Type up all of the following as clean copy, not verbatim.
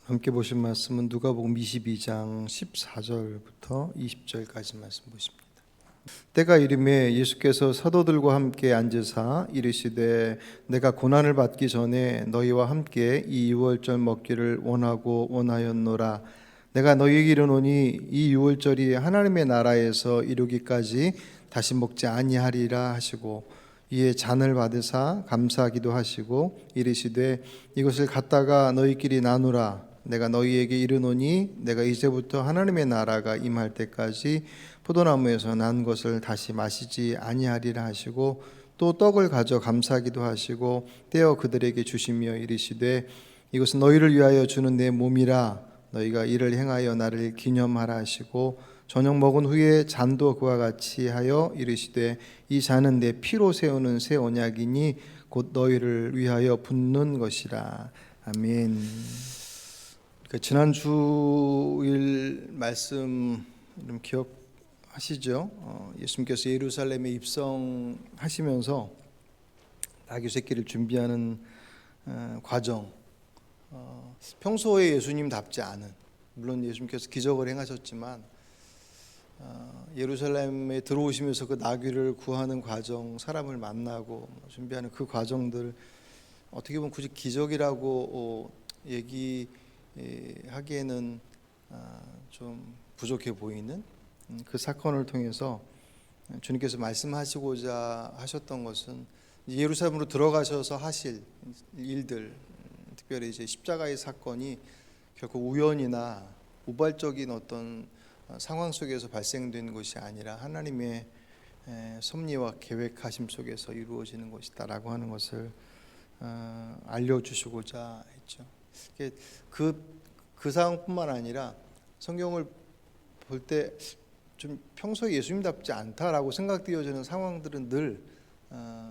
함께 보실 말씀은 누가복음 22장 14절부터 20절까지 말씀 보십니다. 때가 이르매 예수께서 사도들과 함께 앉으사 이르시되 내가 고난을 받기 전에 너희와 함께 이 유월절 먹기를 원하였노라. 내가 너희에게 이르노니 이 유월절이 하나님의 나라에서 이루기까지 다시 먹지 아니하리라 하시고, 이에 잔을 받으사 감사하기도 하시고 이르시되 이것을 갖다가 너희끼리 나누라. 내가 너희에게 이르노니 내가 이제부터 하나님의 나라가 임할 때까지 포도나무에서 난 것을 다시 마시지 아니하리라 하시고, 또 떡을 가져 감사하기도 하시고 떼어 그들에게 주시며 이르시되 이것은 너희를 위하여 주는 내 몸이라. 너희가 이를 행하여 나를 기념하라 하시고, 저녁 먹은 후에 잔도 그와 같이 하여 이르시되 이 잔은 내 피로 세우는 새 언약이니 곧 너희를 위하여 붓는 것이라. 아멘. 지난 주일 말씀 좀 기억하시죠? 예수님께서 예루살렘에 입성하시면서 나귀 새끼를 준비하는 과정, 평소에 예수님답지 않은, 물론 예수님께서 기적을 행하셨지만 예루살렘에 들어오시면서 그 나귀를 구하는 과정, 사람을 만나고 준비하는 그 과정들, 어떻게 보면 굳이 기적이라고 얘기하기에는 좀 부족해 보이는 그 사건을 통해서 주님께서 말씀하시고자 하셨던 것은 예루살렘으로 들어가셔서 하실 일들, 특별히 이제 십자가의 사건이 결코 우연이나 우발적인 어떤 상황 속에서 발생된 것이 아니라 하나님의 섭리와 계획하심 속에서 이루어지는 것이다라고 하는 것을 알려주시고자 했죠. 그 상황뿐만 아니라 성경을 볼 때 좀 평소에 예수님답지 않다라고 생각되어지는 상황들은 늘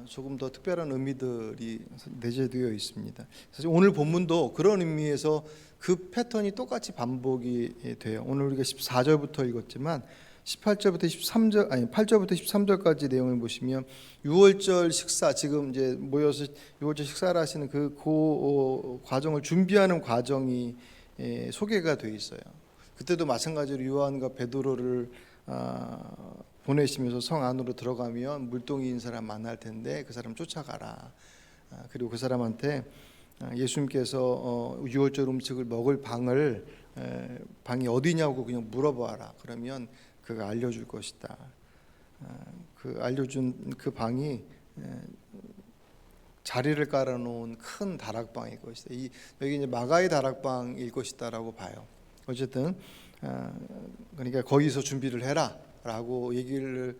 조금 더 특별한 의미들이 내재되어 있습니다. 사실 오늘 본문도 그런 의미에서 그 패턴이 똑같이 반복이 돼요. 오늘 우리가 14절부터 읽었지만 18절부터 13절, 아니 8절부터 13절까지 내용을 보시면 유월절 식사, 지금 이제 모여서 유월절 식사를 하시는 그 과정을 준비하는 과정이 소개가 돼 있어요. 그때도 마찬가지로 요한과 베드로를 보내시면서 성 안으로 들어가면 물동이인 사람 만날 텐데 그 사람 쫓아가라. 그리고 그 사람한테 예수님께서 유월절 음식을 먹을 방이 어디냐고 그냥 물어봐라. 그러면 그가 알려줄 것이다. 그 알려준 그 방이 자리를 깔아놓은 큰 다락방일 것이다. 여기 이제 마가의 다락방일 것이다라고 봐요. 어쨌든 그러니까 거기서 준비를 해라라고 얘기를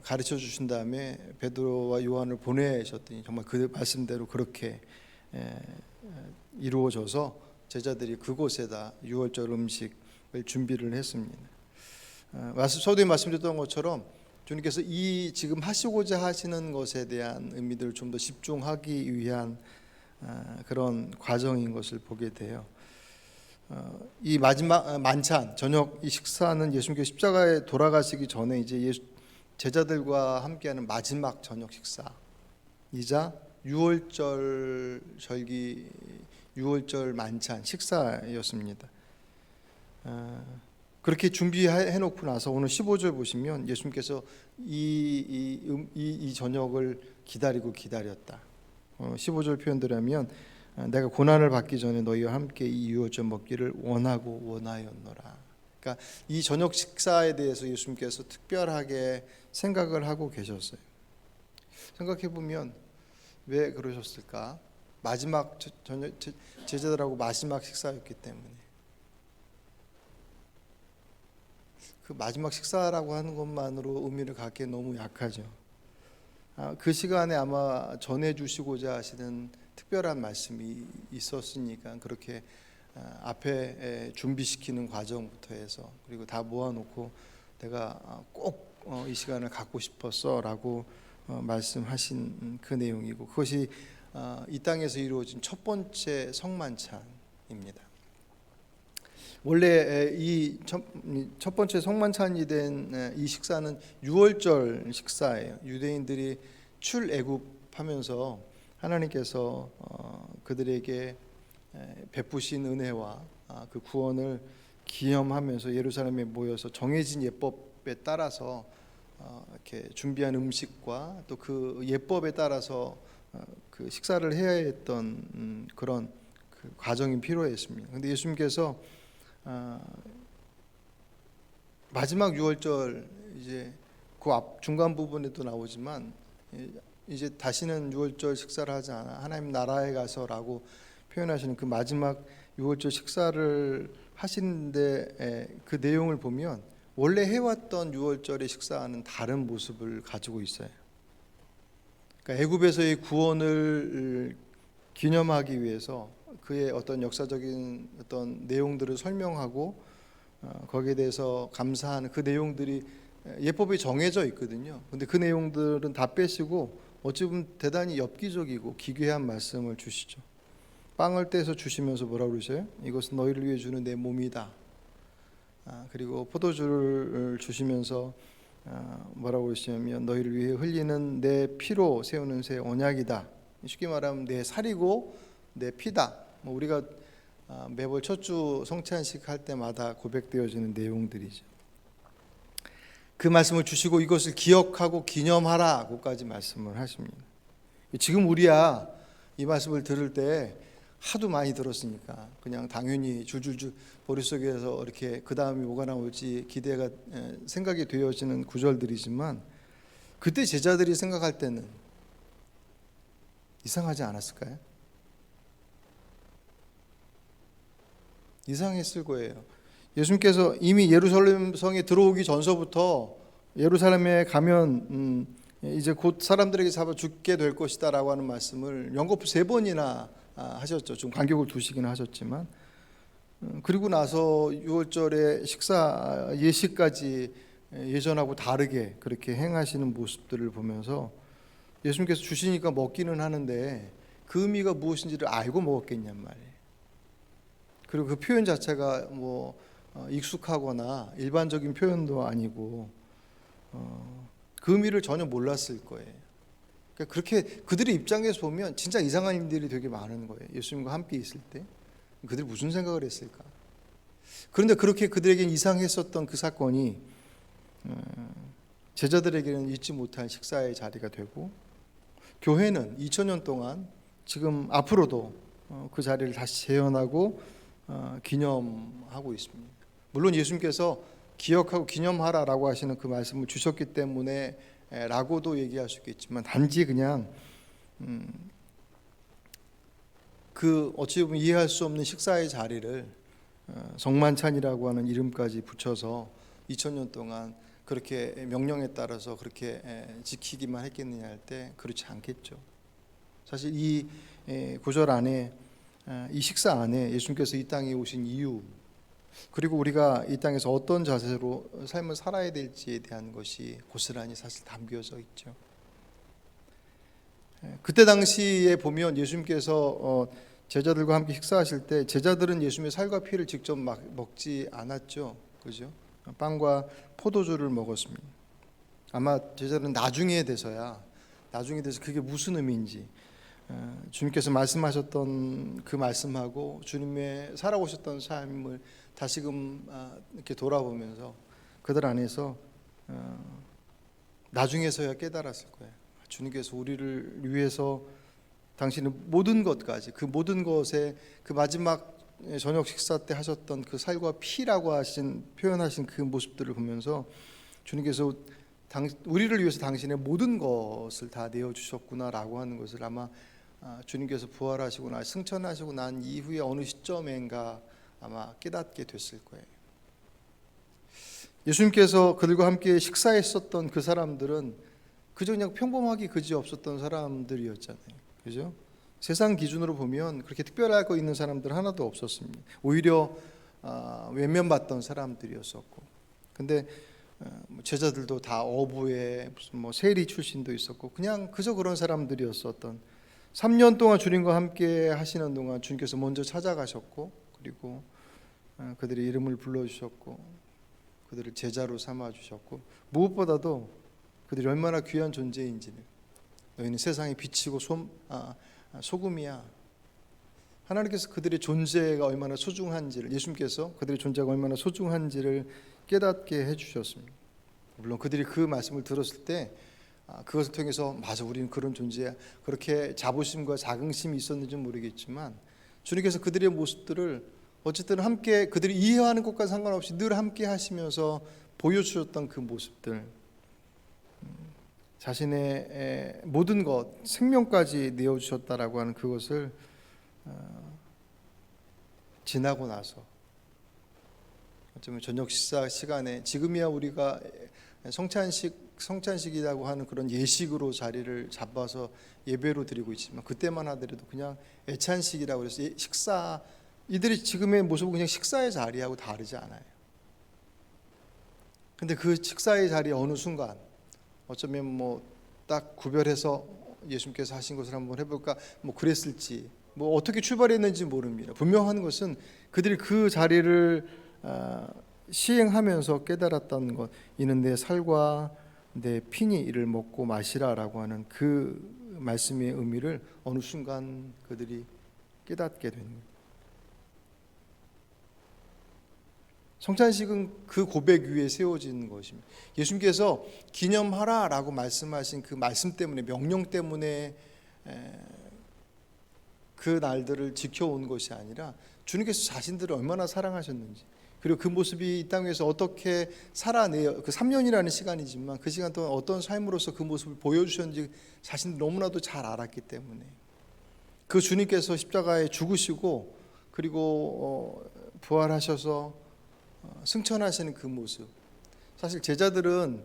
가르쳐 주신 다음에 베드로와 요한을 보내셨더니 정말 그 말씀대로 그렇게 이루어져서 제자들이 그곳에다 유월절 음식을 준비를 했습니다. 서두에 말씀드렸던 것처럼 주님께서 이 지금 하시고자 하시는 것에 대한 의미들을 좀 더 집중하기 위한 그런 과정인 것을 보게 돼요. 이 마지막 만찬, 저녁 이 식사는 예수님께서 십자가에 돌아가시기 전에 이제 제자들과 함께하는 마지막 저녁 식사이자 유월절 절기, 유월절 만찬 식사였습니다. 그렇게 준비해 놓고 나서 오늘 15절 보시면 예수님께서 이 저녁을 기다렸다. 15절 표현대로하면 내가 고난을 받기 전에 너희와 함께 이 유월절 먹기를 원하였노라. 그러니까 이 저녁 식사에 대해서 예수님께서 특별하게 생각을 하고 계셨어요. 생각해 보면 왜 그러셨을까? 마지막 저녁 제자들하고 마지막 식사였기 때문에. 그 마지막 식사라고 하는 것만으로 의미를 갖기에 너무 약하죠. 그 시간에 아마 전해주시고자 하시는 특별한 말씀이 있었으니까 그렇게 앞에 준비시키는 과정부터 해서, 그리고 다 모아놓고 내가 꼭 이 시간을 갖고 싶었어라고 말씀하신 그 내용이고, 그것이 이 땅에서 이루어진 첫 번째 성만찬입니다. 원래 이 첫 번째 성만찬이 된 이 식사는 유월절 식사예요. 유대인들이 출애굽하면서 하나님께서 그들에게 베푸신 은혜와 그 구원을 기념하면서 예루살렘에 모여서 정해진 예법에 따라서 이렇게 준비한 음식과 또 그 예법에 따라서 그 식사를 해야 했던 그런 그 과정이 필요했습니다. 그런데 예수님께서 마지막 유월절 이제 그 앞 중간 부분에도 나오지만 이제 다시는 유월절 식사를 하지 않아 하나님 나라에 가서라고 표현하시는 그 마지막 유월절 식사를 하시는데 그 내용을 보면 원래 해왔던 유월절의 식사와는 다른 모습을 가지고 있어요. 그러니까 애굽에서의 구원을 기념하기 위해서 그의 어떤 역사적인 어떤 내용들을 설명하고 거기에 대해서 감사하는 그 내용들이 예법에 정해져 있거든요. 근데 그 내용들은 다 빼시고 어찌 보면 대단히 엽기적이고 기괴한 말씀을 주시죠. 빵을 떼서 주시면서 뭐라고 그러셔요? 이것은 너희를 위해 주는 내 몸이다. 그리고 포도주를 주시면서 뭐라고 그러시냐면 너희를 위해 흘리는 내 피로 세우는 새 언약이다. 쉽게 말하면 내 살이고 내 피다. 우리가 매월 첫 주 성찬식 할 때마다 고백되어지는 내용들이죠. 그 말씀을 주시고 이것을 기억하고 기념하라고까지 말씀을 하십니다. 지금 우리야 이 말씀을 들을 때 하도 많이 들었으니까 그냥 당연히 줄줄줄 머릿속에서 이렇게 그 다음이 뭐가 나올지 기대가 생각이 되어지는 구절들이지만 그때 제자들이 생각할 때는 이상하지 않았을까요? 이상했을 거예요. 예수님께서 이미 예루살렘 성에 들어오기 전서부터 예루살렘에 가면 이제 곧 사람들에게 잡아 죽게 될 것이다 라고 하는 말씀을 연거푸 3번이나 하셨죠. 좀 간격을 두시긴 하셨지만 그리고 나서 6월절에 식사 예식까지 예전하고 다르게 그렇게 행하시는 모습들을 보면서 예수님께서 주시니까 먹기는 하는데 그 의미가 무엇인지를 알고 먹었겠냔 말이에요. 그리고 그 표현 자체가 뭐 익숙하거나 일반적인 표현도 아니고 그 의미를 전혀 몰랐을 거예요. 그러니까 그렇게 그들의 입장에서 보면 진짜 이상한 일들이 되게 많은 거예요. 예수님과 함께 있을 때 그들이 무슨 생각을 했을까? 그런데 그렇게 그들에게는 이상했었던 그 사건이 제자들에게는 잊지 못할 식사의 자리가 되고 교회는 2000년 동안 지금 앞으로도 그 자리를 다시 재현하고 기념하고 있습니다. 물론 예수님께서 기억하고 기념하라라고 하시는 그 말씀을 주셨기 때문에 라고도 얘기할 수 있겠지만 단지 그냥 그 어찌 보면 이해할 수 없는 식사의 자리를 성만찬이라고 하는 이름까지 붙여서 2000년 동안 그렇게 명령에 따라서 그렇게 지키기만 했겠느냐 할 때 그렇지 않겠죠. 사실 이 구절 안에 이 식사 안에 예수님께서 이 땅에 오신 이유 그리고 우리가 이 땅에서 어떤 자세로 삶을 살아야 될지에 대한 것이 고스란히 사실 담겨져 있죠. 그때 당시에 보면 예수님께서 제자들과 함께 식사하실 때 제자들은 예수님의 살과 피를 직접 먹지 않았죠. 그죠? 빵과 포도주를 먹었습니다. 아마 제자들은 나중에 돼서 그게 무슨 의미인지 주님께서 말씀하셨던 그 말씀하고 주님의 살아오셨던 삶을 다시금 이렇게 돌아보면서 그들 안에서 나중에서야 깨달았을 거예요. 주님께서 우리를 위해서 당신의 모든 것까지 그 모든 것에 그 마지막 저녁 식사 때 하셨던 그 살과 피라고 표현하신 그 모습들을 보면서 주님께서 우리를 위해서 당신의 모든 것을 다 내어주셨구나라고 하는 것을 아마 주님께서 부활하시고 승천하시고 난 이후에 어느 시점인가 아마 깨닫게 됐을 거예요. 예수님께서 그들과 함께 식사했었던 그 사람들은 그저 그냥 평범하기 그지없었던 사람들이었잖아요. 그죠? 세상 기준으로 보면 그렇게 특별할 거 있는 사람들 하나도 없었습니다. 오히려 외면받던 사람들이었었고, 근데 제자들도 다 어부의 무슨 세리 출신도 있었고, 그냥 그저 그런 사람들이었었던 3년 동안 주님과 함께 하시는 동안 주님께서 먼저 찾아가셨고, 그리고 그들의 이름을 불러주셨고, 그들을 제자로 삼아주셨고, 무엇보다도 그들이 얼마나 귀한 존재인지를 너희는 세상의 빛이고 소금이야. 하나님께서 그들의 존재가 얼마나 소중한지를, 예수님께서 그들의 존재가 얼마나 소중한지를 깨닫게 해주셨습니다. 물론 그들이 그 말씀을 들었을 때 그것을 통해서 맞아, 우리는 그런 존재야, 그렇게 자부심과 자긍심이 있었는지 모르겠지만 주님께서 그들의 모습들을 어쨌든 함께 그들이 이해하는 것과 상관없이 늘 함께 하시면서 보여주셨던 그 모습들, 자신의 모든 것, 생명까지 내어주셨다라고 하는 그것을 지나고 나서 어쩌면 저녁 식사 시간에 지금이야 우리가 성찬식이라고 하는 그런 예식으로 자리를 잡아서 예배로 드리고 있지만 그때만 하더라도 그냥 애찬식이라고 해서 식사, 이들이 지금의 모습은 그냥 식사의 자리하고 다르지 않아요. 근데 그 식사의 자리에 어느 순간 어쩌면 뭐 딱 구별해서 예수님께서 하신 것을 한번 해볼까 뭐 그랬을지, 뭐 어떻게 출발했는지 모릅니다. 분명한 것은 그들이 그 자리를 시행하면서 깨달았던 것, 이는 내 살과 내 피니 이를 먹고 마시라라고 하는 그 말씀의 의미를 어느 순간 그들이 깨닫게 된 거예요. 성찬식은 그 고백 위에 세워진 것입니다. 예수님께서 기념하라라고 말씀하신 그 말씀 때문에, 명령 때문에 그 날들을 지켜온 것이 아니라 주님께서 자신들을 얼마나 사랑하셨는지, 그리고 그 모습이 이 땅에서 어떻게 살아내어, 그 3년이라는 시간이지만 그 시간 동안 어떤 삶으로서 그 모습을 보여주셨는지 자신들 너무나도 잘 알았기 때문에 그 주님께서 십자가에 죽으시고 그리고 부활하셔서 승천하시는 그 모습, 사실 제자들은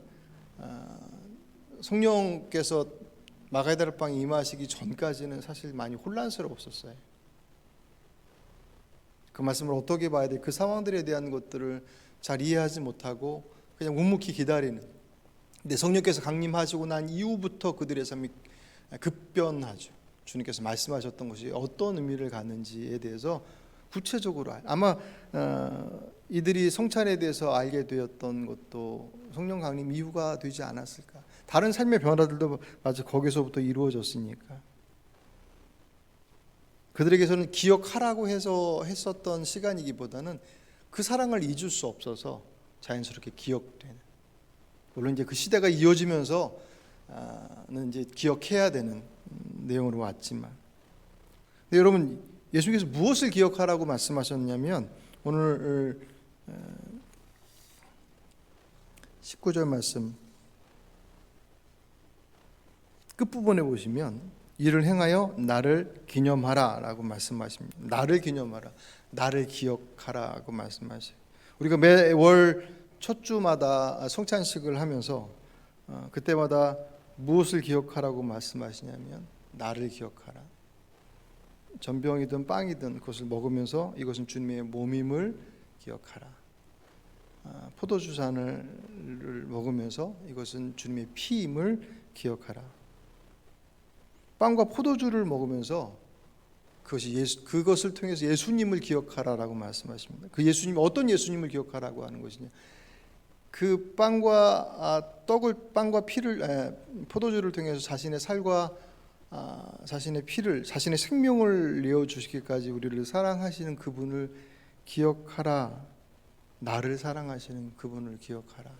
성령께서 마가다락방에 임하시기 전까지는 사실 많이 혼란스러웠었어요. 그 말씀을 어떻게 봐야 돼, 그 상황들에 대한 것들을 잘 이해하지 못하고 그냥 묵묵히 기다리는. 근데 성령께서 강림하시고 난 이후부터 그들의 삶이 급변하죠. 주님께서 말씀하셨던 것이 어떤 의미를 갖는지에 대해서 구체적으로 아마 이들이 성찬에 대해서 알게 되었던 것도 성령 강림 이후가 되지 않았을까. 다른 삶의 변화들도 마치 거기서부터 이루어졌으니까 그들에게서는 기억하라고 해서 했었던 시간이기보다는 그 사랑을 잊을 수 없어서 자연스럽게 기억되는, 물론 이제 그 시대가 이어지면서는 이제 기억해야 되는 내용으로 왔지만, 근데 여러분, 예수님께서 무엇을 기억하라고 말씀하셨냐면 오늘 19절 말씀 끝부분에 보시면 이를 행하여 나를 기념하라 라고 말씀하십니다. 나를 기념하라, 나를 기억하라고 말씀하셔요. 우리가 매월 첫 주마다 성찬식을 하면서 그때마다 무엇을 기억하라고 말씀하시냐면 나를 기억하라. 전병이든 빵이든 그것을 먹으면서 이것은 주님의 몸임을 기억하라. 포도주잔을 먹으면서 이것은 주님의 피임을 기억하라. 빵과 포도주를 먹으면서 그것을 통해서 예수님을 기억하라라고 말씀하십니다. 그 예수님, 어떤 예수님을 기억하라고 하는 것이냐? 그 빵과 피를, 포도주를 통해서 자신의 살과 자신의 피를, 자신의 생명을 내어 주시기까지 우리를 사랑하시는 그분을 기억하라. 나를 사랑하시는 그분을 기억하라.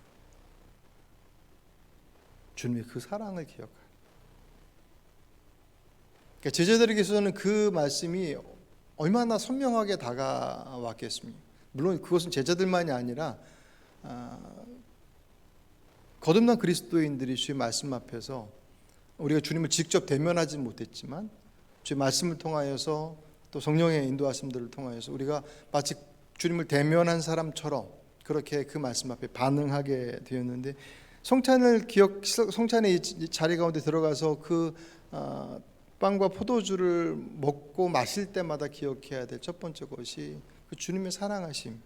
주님의 그 사랑을 기억하라. 그러니까 제자들에게서는 그 말씀이 얼마나 선명하게 다가왔겠습니까? 물론 그것은 제자들만이 아니라 거듭난 그리스도인들이 주의 말씀 앞에서 우리가 주님을 직접 대면하지 못했지만 주의 말씀을 통하여서 또 성령의 인도하심들을 통하여서 우리가 마치 주님을 대면한 사람처럼 그렇게 그 말씀 앞에 반응하게 되었는데, 성찬의 자리 가운데 들어가서 그 빵과 포도주를 먹고 마실 때마다 기억해야 될 첫 번째 것이 그 주님의 사랑하심.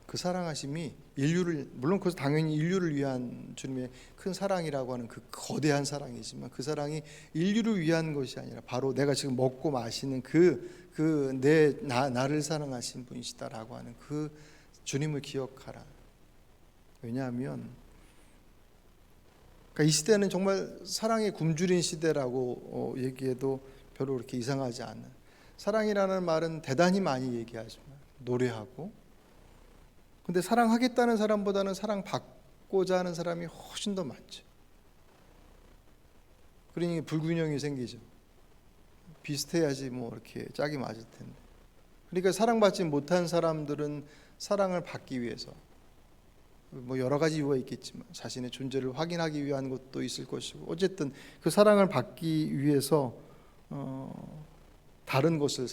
그 사랑하심이 인류를, 물론 그것은 당연히 인류를 위한 주님의 큰 사랑이라고 하는 그 거대한 사랑이지만 그 사랑이 인류를 위한 것이 아니라 바로 내가 지금 먹고 마시는 나를 사랑하신 분이시다라고 하는 그 주님을 기억하라. 왜냐하면 그러니까 이 시대는 정말 사랑의 굶주린 시대라고 얘기해도 별로 그렇게 이상하지 않은, 사랑이라는 말은 대단히 많이 얘기하지만 노래하고, 근데 사랑하겠다는 사람보다는 사랑받고자 하는 사람이 훨씬 더 많죠. 그러니 불균형이 생기죠. 비슷해야지 뭐 이렇게 짝이 맞을 텐데. 그러니까 사랑받지 못한 사람들은 사랑을 받기 위해서, 뭐 여러 가지 이유가 있겠지만 자신의 존재를 확인하기 위한 것도 있을 것이고, 어쨌든 그 사랑을 받기 위해서 다른 것을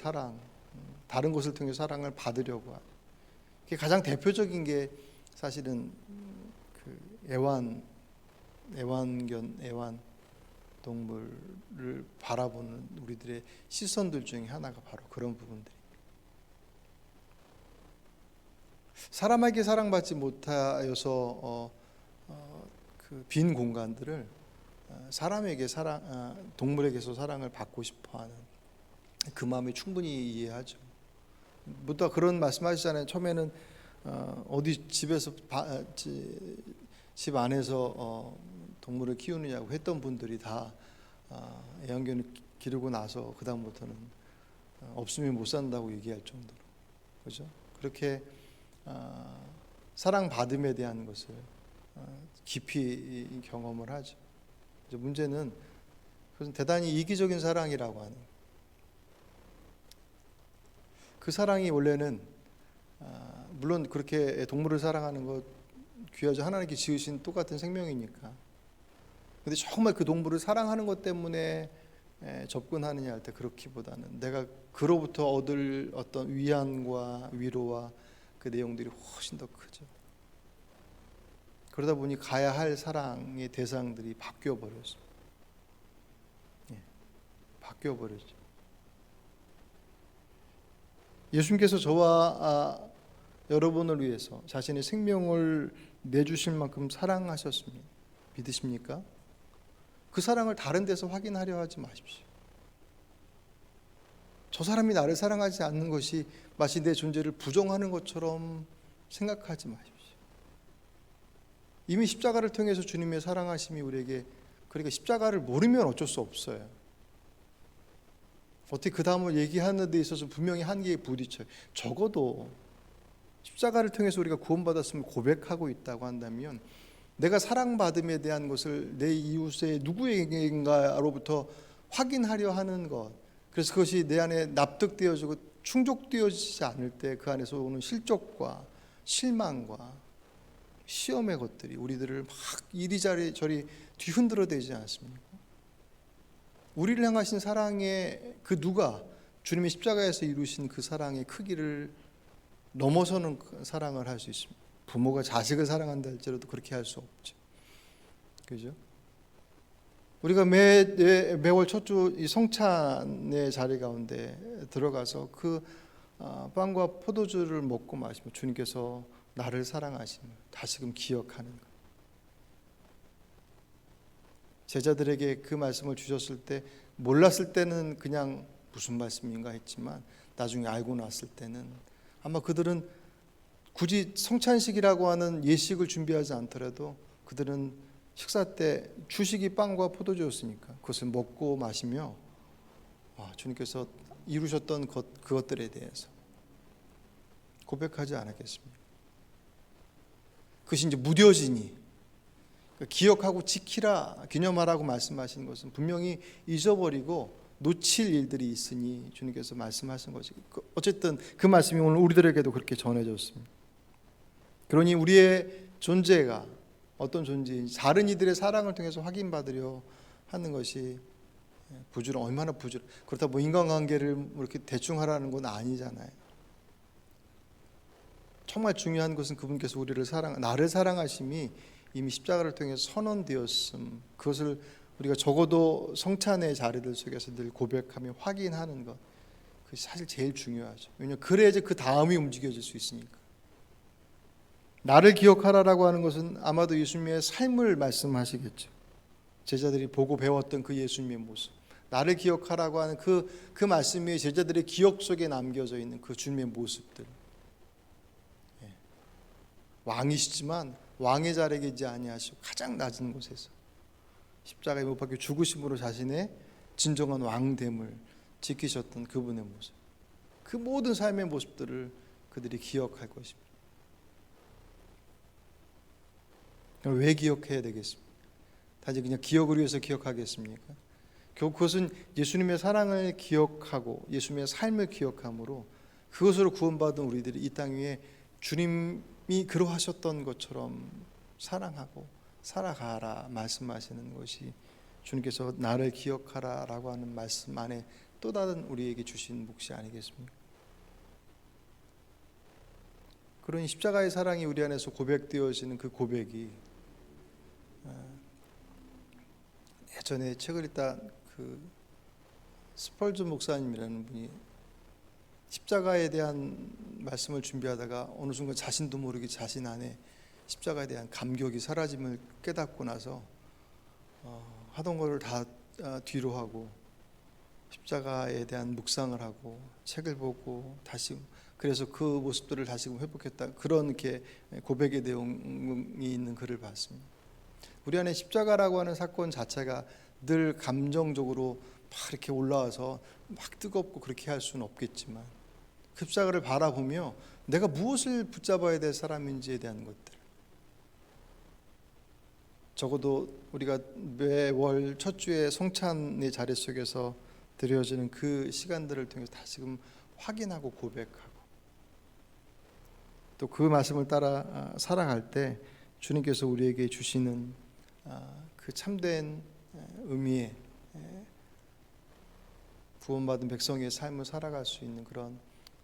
다른 것을 통해 사랑을 받으려고 하는, 그게 가장 대표적인 게 사실은 그 애완 동물을 바라보는 우리들의 시선들 중에 하나가 바로 그런 부분들입니다. 사람에게 사랑받지 못하여서 그 빈 공간들을 사람에게 동물에게서 사랑을 받고 싶어하는 그 마음이 충분히 이해하죠. 부터 그런 말씀하시잖아요. 처음에는 어디 집에서 집 안에서 동물을 키우느냐고 했던 분들이 다 애완견을 기르고 나서 그 다음부터는 없으면 못 산다고 얘기할 정도로, 그죠? 그렇게 사랑받음에 대한 것을 깊이 경험을 하죠. 문제는 그것은 대단히 이기적인 사랑이라고 하는, 그 사랑이 원래는 물론 그렇게 동물을 사랑하는 것 귀하죠. 하나님께 지으신 똑같은 생명이니까. 근데 정말 그 동물을 사랑하는 것 때문에 접근하느냐 할 때 그렇기보다는 내가 그로부터 얻을 어떤 위안과 위로와 그 내용들이 훨씬 더 크죠. 그러다 보니 가야 할 사랑의 대상들이 바뀌어 버렸죠. 바뀌어 버렸죠. 예수님께서 저와 여러분을 위해서 자신의 생명을 내주실 만큼 사랑하셨습니다. 믿으십니까? 그 사랑을 다른 데서 확인하려 하지 마십시오. 저 사람이 나를 사랑하지 않는 것이 마치 내 존재를 부정하는 것처럼 생각하지 마십시오. 이미 십자가를 통해서 주님의 사랑하심이 우리에게, 그러니까 십자가를 모르면 어쩔 수 없어요. 어떻게 그 다음을 얘기하는 데 있어서 분명히 한계에 부딪혀요. 적어도 십자가를 통해서 우리가 구원받았음을 고백하고 있다고 한다면, 내가 사랑받음에 대한 것을 내 이웃의 누구에게인가로부터 확인하려 하는 것, 그래서 그것이 내 안에 납득되어지고 충족되어지지 않을 때 그 안에서 오는 실족과 실망과 시험의 것들이 우리들을 막 이리저리 뒤흔들어 대지 않습니까? 우리를 향하신 사랑의 그 누가, 주님의 십자가에서 이루신 그 사랑의 크기를 넘어서는 사랑을 할 수 있습니다. 부모가 자식을 사랑한다 할지라도 그렇게 할 수 없죠. 그죠? 우리가 매월 첫 주 이 성찬의 자리 가운데 들어가서 그 빵과 포도주를 먹고 마시며 주님께서 나를 사랑하심을 다시금 기억하는 것. 제자들에게 그 말씀을 주셨을 때 몰랐을 때는 그냥 무슨 말씀인가 했지만 나중에 알고 났을 때는 아마 그들은 굳이 성찬식이라고 하는 예식을 준비하지 않더라도 그들은 식사 때 주식이 빵과 포도주였으니까 그것을 먹고 마시며 주님께서 이루셨던 그것들에 대해서 고백하지 않았겠습니까? 그것이 이제 무뎌지니, 기억하고 지키라, 기념하라고 말씀하신 것은 분명히 잊어버리고 놓칠 일들이 있으니 주님께서 말씀하신 것이, 어쨌든 그 말씀이 오늘 우리들에게도 그렇게 전해졌습니다. 그러니 우리의 존재가 어떤 존재인지 다른 이들의 사랑을 통해서 확인받으려 하는 것이 얼마나 부지런, 그렇다 뭐 인간관계를 이렇게 대충 하라는 건 아니잖아요. 정말 중요한 것은 그분께서 나를 사랑하심이 이미 십자가를 통해서 선언되었음, 그것을 우리가 적어도 성찬의 자리들 속에서 늘 고백하며 확인하는 것, 그것이 사실 제일 중요하죠. 왜냐하면 그래야지 그 다음이 움직여질 수 있으니까. 나를 기억하라라고 하는 것은 아마도 예수님의 삶을 말씀하시겠죠. 제자들이 보고 배웠던 그 예수님의 모습, 나를 기억하라고 하는 그 말씀이 제자들의 기억 속에 남겨져 있는 그 주님의 모습들. 왕이시지만 왕의 자리에 계시지 아니하시고 가장 낮은 곳에서 십자가에 못 박혀 죽으심으로 자신의 진정한 왕됨을 지키셨던 그분의 모습, 그 모든 삶의 모습들을 그들이 기억할 것입니다. 왜 기억해야 되겠습니까? 단지 그냥 기억을 위해서 기억하겠습니까? 결국 그것은 예수님의 사랑을 기억하고 예수님의 삶을 기억함으로 그것으로 구원받은 우리들이 이 땅 위에 주님이 그러하셨던 것처럼 사랑하고 살아가라 말씀하시는 것이 주님께서 나를 기억하라 라고 하는 말씀 안에 또 다른 우리에게 주신 몫이 아니겠습니까? 그런 십자가의 사랑이 우리 안에서 고백되어지는 그 고백이 예전에 책을 읽다 그 스펄전 목사님이라는 분이 십자가에 대한 말씀을 준비하다가 어느 순간 자신도 모르게 자신 안에 십자가에 대한 감격이 사라짐을 깨닫고 나서 하던 거를 다 뒤로 하고 십자가에 대한 묵상을 하고 책을 보고 다시 그래서 그 모습들을 다시금 회복했다, 그런 이렇게 고백의 내용이 있는 글을 봤습니다. 우리 안에 십자가라고 하는 사건 자체가 늘 감정적으로 막 이렇게 올라와서 막 뜨겁고 그렇게 할 수는 없겠지만 그 십자가를 바라보며 내가 무엇을 붙잡아야 될 사람인지에 대한 것들, 적어도 우리가 매월 첫 주에 성찬의 자리 속에서 드려지는 그 시간들을 통해서 다시금 확인하고 고백하고 또 그 말씀을 따라 살아갈 때 주님께서 우리에게 주시는 그 참된 의미의 구원받은 백성의 삶을 살아갈 수 있는 그런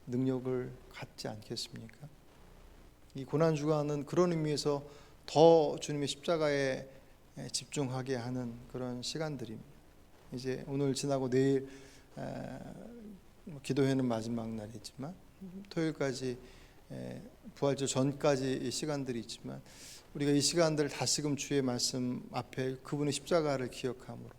능력을 갖지 않겠습니까? 이 고난주간은 그런 의미에서 더 주님의 십자가에 집중하게 하는 그런 시간들입니다. 이제 오늘 지나고 내일 기도회는 마지막 날이지만 토요일까지 부활절 전까지 이 시간들이 있지만 우리가 이 시간들을 다시금 주의 말씀 앞에 그분의 십자가를 기억함으로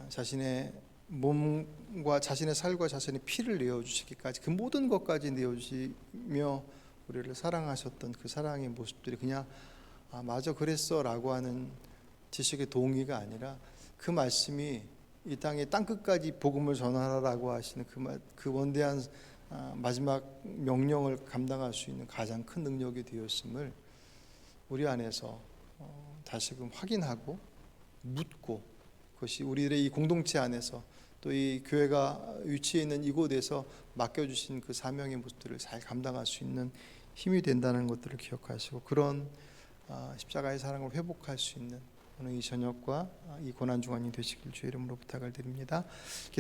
자신의 몸과 자신의 살과 자신의 피를 내어주시기까지 그 모든 것까지 내어주시며 우리를 사랑하셨던 그 사랑의 모습들이 그냥 맞아 그랬어 라고 하는 지식의 동의가 아니라 그 말씀이 이 땅의 땅끝까지 복음을 전하라라고 하시는 그 원대한 마지막 명령을 감당할 수 있는 가장 큰 능력이 되었음을 우리 안에서 다시금 확인하고 묻고, 그것이 우리들의 이 공동체 안에서 또 이 교회가 위치해 있는 이곳에서 맡겨주신 그 사명의 모습들을 잘 감당할 수 있는 힘이 된다는 것들을 기억하시고 그런 십자가의 사랑을 회복할 수 있는 오늘 이 저녁과 이 고난주간이 되시길 주의 이름으로 부탁을 드립니다. 기도